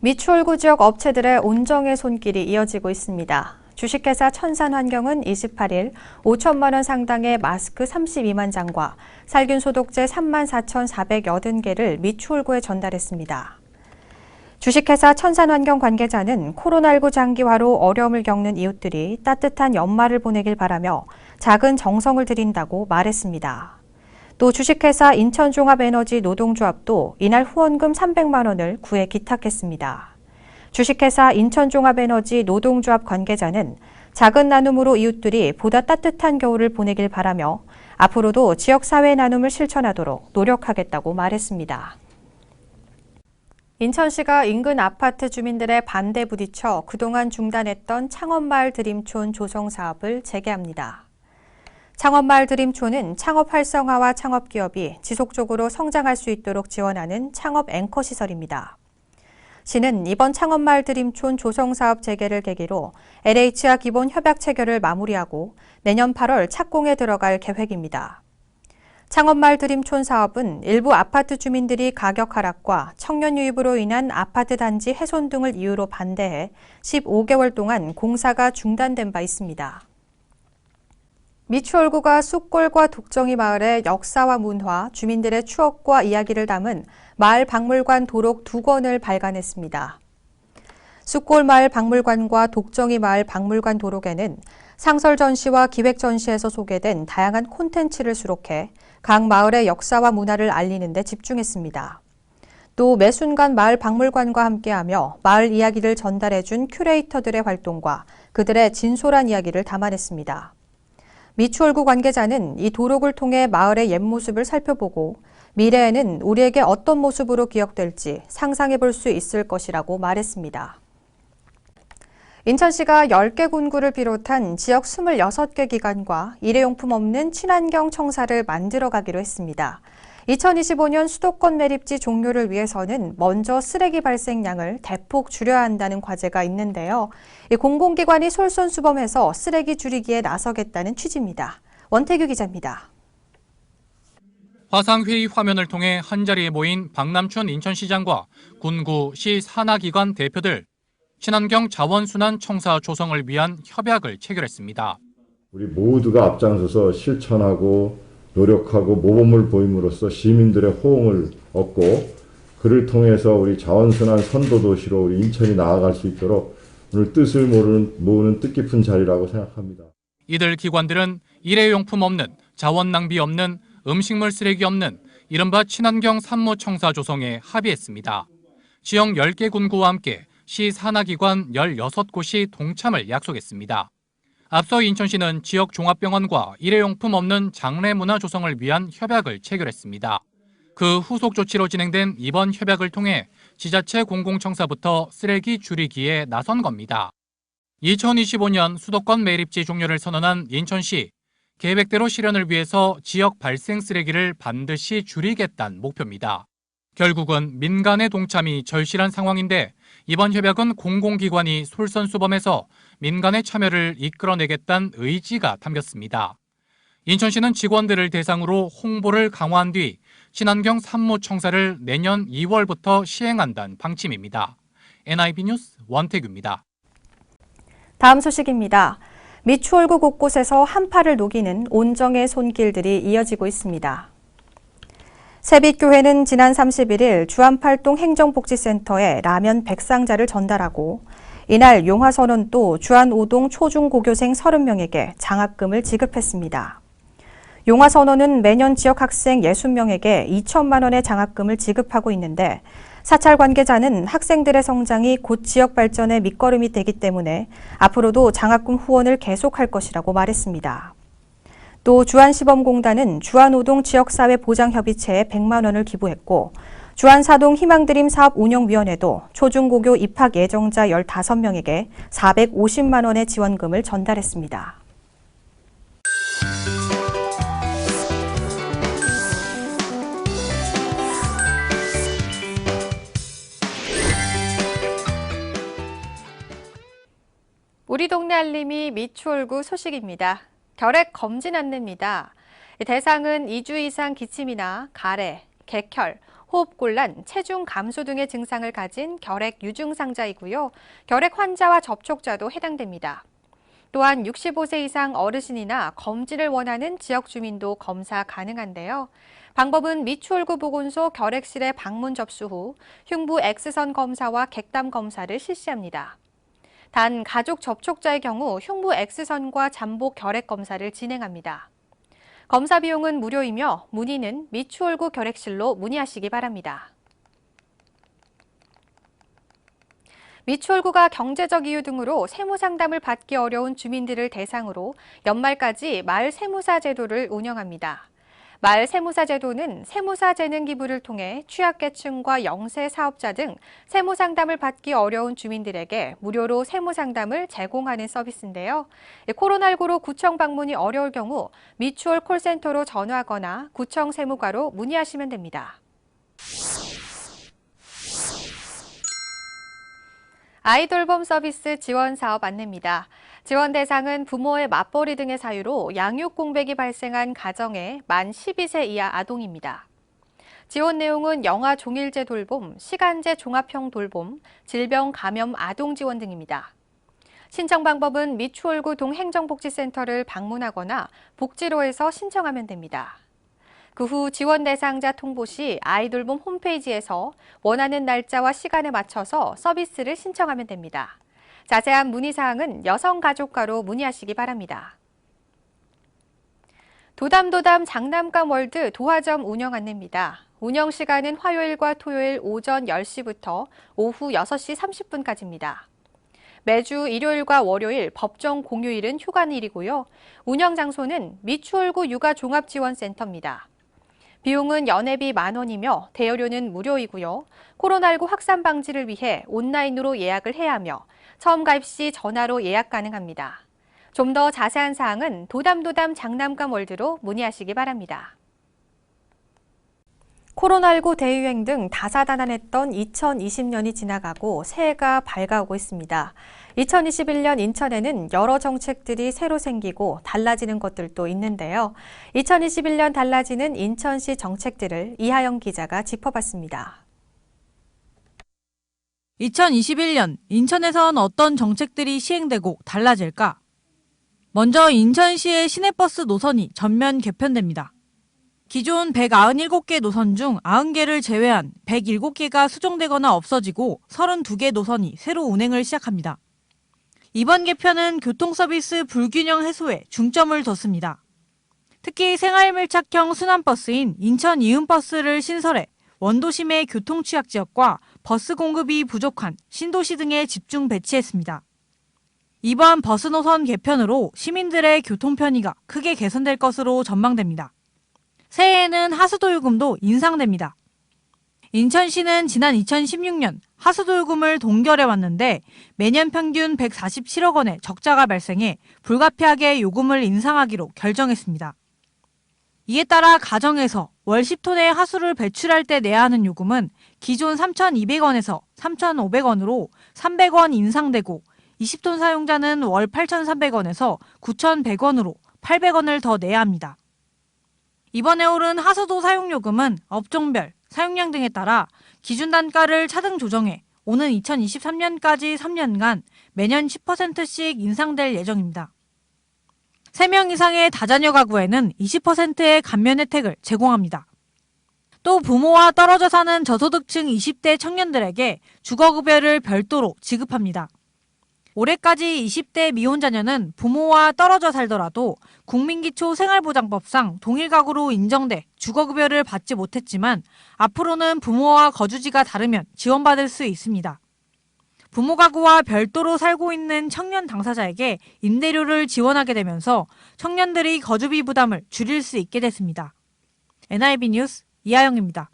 미추홀구 지역 업체들의 온정의 손길이 이어지고 있습니다. 주식회사 천산환경은 28일 5천만 원 상당의 마스크 32만 장과 살균 소독제 34,480개를 미추홀구에 전달했습니다. 주식회사 천산환경 관계자는 코로나19 장기화로 어려움을 겪는 이웃들이 따뜻한 연말을 보내길 바라며 작은 정성을 들인다고 말했습니다. 또 주식회사 인천종합에너지 노동조합도 이날 후원금 300만 원을 구해 기탁했습니다. 주식회사 인천종합에너지 노동조합 관계자는 작은 나눔으로 이웃들이 보다 따뜻한 겨울을 보내길 바라며 앞으로도 지역사회 나눔을 실천하도록 노력하겠다고 말했습니다. 인천시가 인근 아파트 주민들의 반대에 부딪혀 그동안 중단했던 창업마을 드림촌 조성 사업을 재개합니다. 창업마을 드림촌은 창업 활성화와 창업기업이 지속적으로 성장할 수 있도록 지원하는 창업 앵커 시설입니다. 시는 이번 창업마을 드림촌 조성사업 재개를 계기로 LH와 기본 협약 체결을 마무리하고 내년 8월 착공에 들어갈 계획입니다. 창업마을 드림촌 사업은 일부 아파트 주민들이 가격 하락과 청년 유입으로 인한 아파트 단지 훼손 등을 이유로 반대해 15개월 동안 공사가 중단된 바 있습니다. 미추홀구가 숫골과 독정이 마을의 역사와 문화, 주민들의 추억과 이야기를 담은 마을 박물관 도록 2권을 발간했습니다. 숫골 마을 박물관과 독정이 마을 박물관 도록에는 상설 전시와 기획 전시에서 소개된 다양한 콘텐츠를 수록해 각 마을의 역사와 문화를 알리는 데 집중했습니다. 또 매 순간 마을 박물관과 함께하며 마을 이야기를 전달해준 큐레이터들의 활동과 그들의 진솔한 이야기를 담아냈습니다. 미추홀구 관계자는 이 도록을 통해 마을의 옛 모습을 살펴보고 미래에는 우리에게 어떤 모습으로 기억될지 상상해 볼 수 있을 것이라고 말했습니다. 인천시가 10개 군구를 비롯한 지역 26개 기관과 일회용품 없는 친환경 청사를 만들어가기로 했습니다. 2025년 수도권 매립지 종료를 위해서는 먼저 쓰레기 발생량을 대폭 줄여야 한다는 과제가 있는데요. 이 공공기관이 솔선수범해서 쓰레기 줄이기에 나서겠다는 취지입니다. 원태규 기자입니다. 화상회의 화면을 통해 한자리에 모인 박남춘 인천시장과 군구, 시 산하기관 대표들, 친환경 자원순환 청사 조성을 위한 협약을 체결했습니다. 우리 모두가 앞장서서 실천하고 노력하고 모범을 보임으로써 시민들의 호응을 얻고 그를 통해서 우리 자원순환 선도도시로 우리 인천이 나아갈 수 있도록 오늘 뜻을 모으는 뜻깊은 자리라고 생각합니다. 이들 기관들은 일회용품 없는, 자원 낭비 없는, 음식물 쓰레기 없는 이른바 친환경 산무 청사 조성에 합의했습니다. 지역 10개 군구와 함께 시 산하기관 16곳이 동참을 약속했습니다. 앞서 인천시는 지역 종합병원과 일회용품 없는 장례문화 조성을 위한 협약을 체결했습니다. 그 후속 조치로 진행된 이번 협약을 통해 지자체 공공청사부터 쓰레기 줄이기에 나선 겁니다. 2025년 수도권 매립지 종료를 선언한 인천시, 계획대로 실현을 위해서 지역 발생 쓰레기를 반드시 줄이겠다는 목표입니다. 결국은 민간의 동참이 절실한 상황인데 이번 협약은 공공기관이 솔선수범해서 민간의 참여를 이끌어내겠다는 의지가 담겼습니다. 인천시는 직원들을 대상으로 홍보를 강화한 뒤 친환경 산무청사를 내년 2월부터 시행한다는 방침입니다. NIB 뉴스 원태규입니다. 다음 소식입니다. 미추홀구 곳곳에서 한파를 녹이는 온정의 손길들이 이어지고 있습니다. 세빛교회는 지난 31일 주안팔동 행정복지센터에 라면 100상자를 전달하고 이날 용화선원도 주안5동 초중고교생 30명에게 장학금을 지급했습니다. 용화선원은 매년 지역 학생 60명에게 2천만 원의 장학금을 지급하고 있는데 사찰 관계자는 학생들의 성장이 곧 지역 발전의 밑거름이 되기 때문에 앞으로도 장학금 후원을 계속할 것이라고 말했습니다. 또 주안시범공단은 주안5동 지역사회 보장협의체에 100만 원을 기부했고 주안사동 희망드림 사업운영위원회도 초중고교 입학 예정자 15명에게 450만 원의 지원금을 전달했습니다. 우리 동네 알림이 미추홀구 소식입니다. 결핵 검진 안내입니다. 대상은 2주 이상 기침이나 가래, 객혈, 호흡곤란, 체중 감소 등의 증상을 가진 결핵 유증상자이고요. 결핵 환자와 접촉자도 해당됩니다. 또한 65세 이상 어르신이나 검진을 원하는 지역 주민도 검사 가능한데요. 방법은 미추홀구 보건소 결핵실에 방문 접수 후 흉부 X선 검사와 객담 검사를 실시합니다. 단 가족 접촉자의 경우 흉부 X선과 잠복 결핵 검사를 진행합니다. 검사 비용은 무료이며 문의는 미추홀구 결핵실로 문의하시기 바랍니다. 미추홀구가 경제적 이유 등으로 세무상담을 받기 어려운 주민들을 대상으로 연말까지 마을 세무사 제도를 운영합니다. 마을 세무사 제도는 세무사 재능 기부를 통해 취약계층과 영세 사업자 등 세무상담을 받기 어려운 주민들에게 무료로 세무상담을 제공하는 서비스인데요. 코로나19로 구청 방문이 어려울 경우 미추홀 콜센터로 전화하거나 구청 세무과로 문의하시면 됩니다. 아이돌봄 서비스 지원 사업 안내입니다. 지원 대상은 부모의 맞벌이 등의 사유로 양육 공백이 발생한 가정의 만 12세 이하 아동입니다. 지원 내용은 영아 종일제 돌봄, 시간제 종합형 돌봄, 질병 감염 아동 지원 등입니다. 신청 방법은 미추홀구 동행정복지센터를 방문하거나 복지로에서 신청하면 됩니다. 그 후 지원 대상자 통보 시 아이돌봄 홈페이지에서 원하는 날짜와 시간에 맞춰서 서비스를 신청하면 됩니다. 자세한 문의사항은 여성가족과로 문의하시기 바랍니다. 도담도담 장난감 월드 도화점 운영 안내입니다. 운영 시간은 화요일과 토요일 오전 10시부터 오후 6시 30분까지입니다. 매주 일요일과 월요일, 법정 공휴일은 휴관일이고요. 운영 장소는 미추홀구 육아종합지원센터입니다. 비용은 연회비 만원이며 대여료는 무료이고요. 코로나19 확산 방지를 위해 온라인으로 예약을 해야 하며 처음 가입 시 전화로 예약 가능합니다. 좀 더 자세한 사항은 도담도담 장난감 월드로 문의하시기 바랍니다. 코로나19 대유행 등 다사다난했던 2020년이 지나가고 새해가 밝아오고 있습니다. 2021년 인천에는 여러 정책들이 새로 생기고 달라지는 것들도 있는데요. 2021년 달라지는 인천시 정책들을 이하영 기자가 짚어봤습니다. 2021년 인천에선 어떤 정책들이 시행되고 달라질까? 먼저 인천시의 시내버스 노선이 전면 개편됩니다. 기존 197개 노선 중 90개를 제외한 107개가 수정되거나 없어지고 32개 노선이 새로 운행을 시작합니다. 이번 개편은 교통서비스 불균형 해소에 중점을 뒀습니다. 특히 생활밀착형 순환버스인 인천 이음버스를 신설해 원도심의 교통 취약 지역과 버스 공급이 부족한 신도시 등에 집중 배치했습니다. 이번 버스 노선 개편으로 시민들의 교통 편의가 크게 개선될 것으로 전망됩니다. 새해에는 하수도 요금도 인상됩니다. 인천시는 지난 2016년 하수도 요금을 동결해 왔는데 매년 평균 147억 원의 적자가 발생해 불가피하게 요금을 인상하기로 결정했습니다. 이에 따라 가정에서 월 10톤의 하수를 배출할 때 내야 하는 요금은 기존 3,200원에서 3,500원으로 300원 인상되고 20톤 사용자는 월 8,300원에서 9,100원으로 800원을 더 내야 합니다. 이번에 오른 하수도 사용요금은 업종별, 사용량 등에 따라 기준 단가를 차등 조정해 오는 2023년까지 3년간 매년 10%씩 인상될 예정입니다. 3명 이상의 다자녀 가구에는 20%의 감면 혜택을 제공합니다. 또 부모와 떨어져 사는 저소득층 20대 청년들에게 주거급여를 별도로 지급합니다. 올해까지 20대 미혼자녀는 부모와 떨어져 살더라도 국민기초생활보장법상 동일가구로 인정돼 주거급여를 받지 못했지만 앞으로는 부모와 거주지가 다르면 지원받을 수 있습니다. 부모 가구와 별도로 살고 있는 청년 당사자에게 임대료를 지원하게 되면서 청년들이 거주비 부담을 줄일 수 있게 됐습니다. NIB 뉴스 이하영입니다.